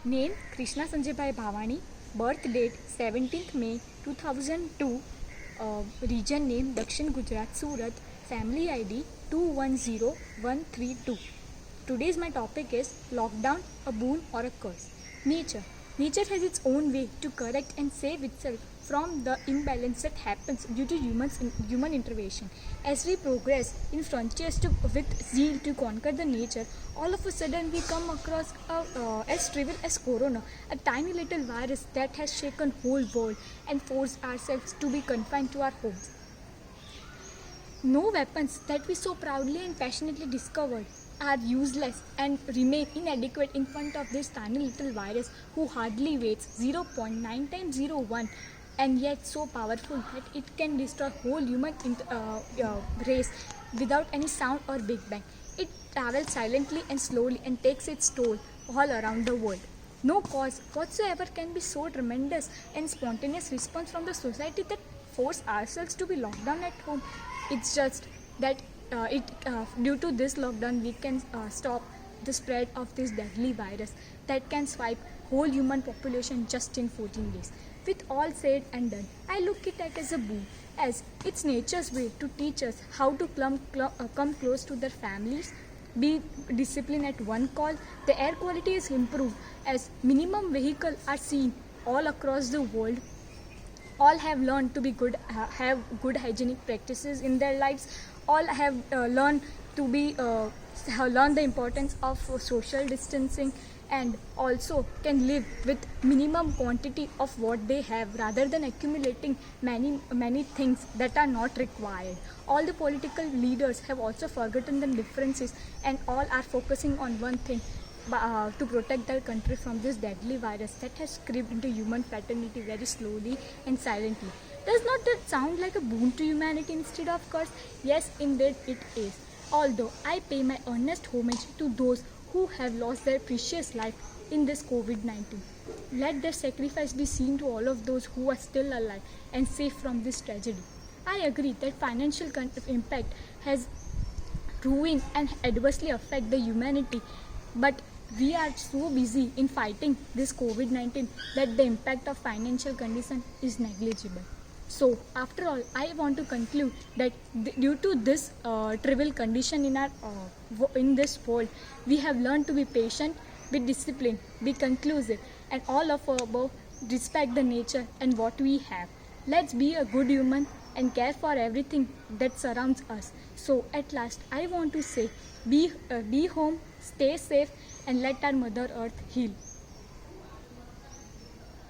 Name Krishna Sanjay Bhai Bhavani. Birth date 17th May 2002. Region name Dakshin Gujarat Surat. Family ID 210132. Today's my topic is lockdown, a boon or a curse. Nature. Nature has its own way to correct and save itself from the imbalance that happens due to human intervention. As we progress in frontiers with zeal to conquer the nature, all of a sudden we come across as trivial as corona, a tiny little virus that has shaken whole world and forced ourselves to be confined to our homes. No weapons that we so proudly and passionately discovered are useless and remain inadequate in front of this tiny little virus who hardly weighs 0.9 times 01 and yet so powerful that it can destroy whole human race without any sound or big bang. It travels silently and slowly and takes its toll all around the world. No cause whatsoever can be so tremendous and spontaneous response from the society that force ourselves to be locked down at home. It's just that due to this lockdown we can stop the spread of this deadly virus that can swipe whole human population just in 14 days. With all said and done, I look at it as a boon, as it's nature's way to teach us how to come close to their families, be disciplined at one call. The air quality is improved as minimum vehicles are seen all across the world. All have learned to be have good hygienic practices in their lives. All have learned to be have learned the importance of social distancing, and also can live with minimum quantity of what they have rather than accumulating many things that are not required. All the political leaders have also forgotten the differences and all are focusing on one thing, to protect their country from this deadly virus that has crept into human fraternity very slowly and silently. Does not that sound like a boon to humanity instead of curse? Yes, indeed it is. Although I pay my earnest homage to those who have lost their precious life in this COVID-19. Let their sacrifice be seen to all of those who are still alive and safe from this tragedy. I agree that financial impact has ruined and adversely affect the humanity, but we are so busy in fighting this COVID-19 that the impact of financial condition is negligible. So, after all, I want to conclude that due to this trivial condition in this world, we have learned to be patient, be disciplined, be conclusive, and all of above, respect the nature and what we have. Let's be a good human and care for everything that surrounds us. So, at last, I want to say, be home, stay safe, and let our Mother Earth heal.